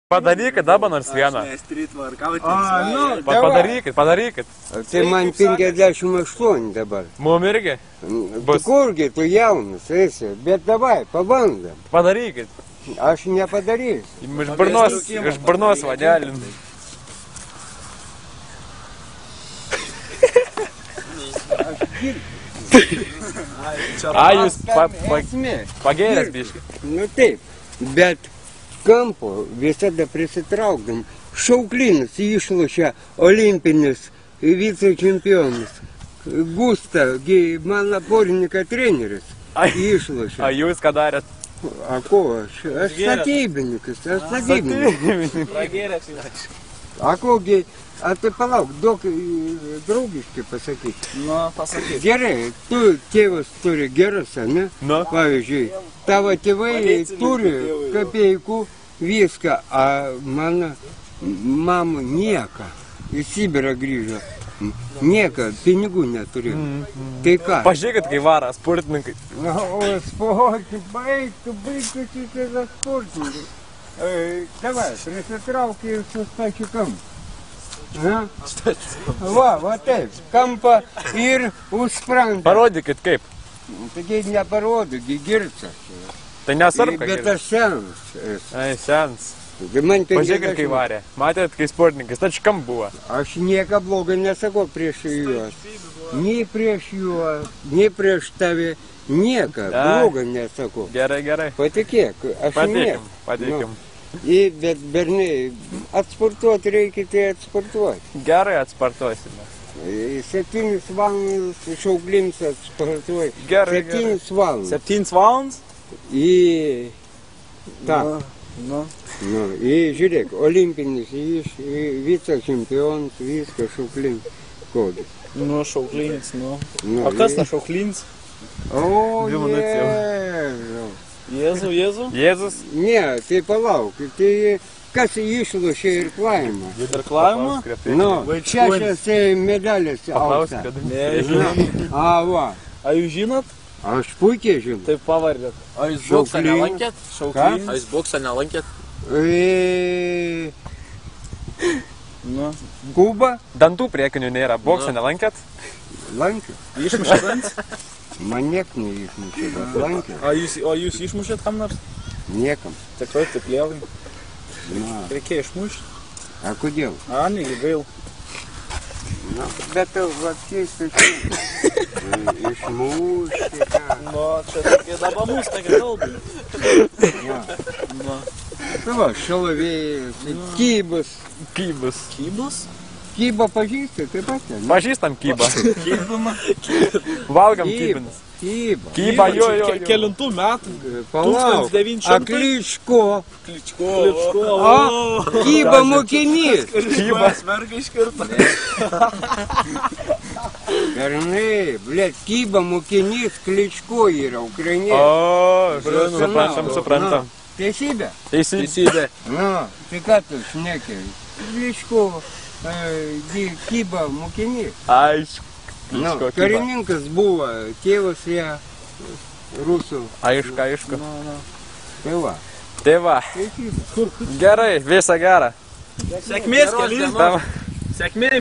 Padarykit dabar nors vieną. Padarykit. Tai man 58 dabar. Mum irgi? Tu kurgi, tu jaunas esi, bet davai, pabandam. Padarykit. Aš nepadarysiu. Iš burnos vadelin. Jūs pagėrės biškai. Nu taip, bet kampo visada prisitraukdam. Šauklinas išlošia olimpinis vicečempionas. Gusta, mano porininko treneris, išlošia. A jūs ką darėt? A ko aš? Aš statybininkas, A kogi, a tai palauk, daug draugiškai pasakyti. Nu, pasakyk. Gerai, tu tėvas turi geras, ne? Nu. Pavyzdžiui, tavo tėvai turi kapeikų viską, a mano mama nieko. Į Sibirą grįžo. Nieko, pinigų neturėjo. Tai ką? Pažiūrėkit, kai vara sportininkai. O sportininkai, baigtų šitą sportininkai. Davai, prisitraukė ir sustačiu kampą. Va taip, kampą ir užsprendė. Parodykit kaip. Taigi neparodo, gircas. Tai nesvarbu, Bet aš senas. Ai, sens. Pažiūrėkit, kai varė. Matėt, kai sportininkas, tačiau kam buvo? Aš nieko blogo nesakau prieš juos. Nei prieš juos, nei prieš tave. Nieko blogo nesakau. Gerai. Patikėk, aš nieko. Patikim. Bet berniai, atsportuoti reikia, tai atsportuoti. Gerai atsportuosime. 7 valandas šauklins atsportuoji. Gerai. 7 valandas. 7 valandas? Į... Ta. Nu. Žiūrėk, olimpinis, vicečempionas, viską šauklins kodas. Nu, šauklinis, nu. O kas ta šauklinis? O, Jėzus? Ne, tai palauk, tai kas išlošė ir klaimą? Ir klaimą? Nu, čia medalis auksa. A, va. A jūs žinot? Aš puikiai žinau. Taip pavardėt. A jūs boksą nelankėt? Šauklinis? A jūs boksą nelankėt? Nu. Kuba? Dantų priekinių nėra. Boksą nelankėt? Lankė. Išmušėt dantis? Man niek neišmušė, bet lankė. O jūs išmušėt kam nors? Niekam. Tikrai taip lievai. Reikėjo išmušti. A kodėl? A, negi gail. Bet va keista čia. Išmušti ką. Nu, čia tokie dabar mūsų, tokie kalbai. Tai va, šalavėjas, kybas. Kybas? Kybą pažįsti, taip pat, ne? Pažįstam kybą. Kybama? Valgam kybinis. Kyba, jo. Kelintų metų? Palauk, 1900. a Kličko. Kličko. O, Kyba mokinys. Kybas merga iškirta. Bernai, blėt, Kyba mokinys, Kličko yra ukrainietis. O, suprantam. Teisybė? Teisybė. Nu, tai ką tu šnekė? Kličko, Kyba mokinys. Aišku. Karininkas buvo, tėvas ją rusų. Aišku. Tai va. Gerai, visą gerą. Sėkmės keliais. Sėkmės.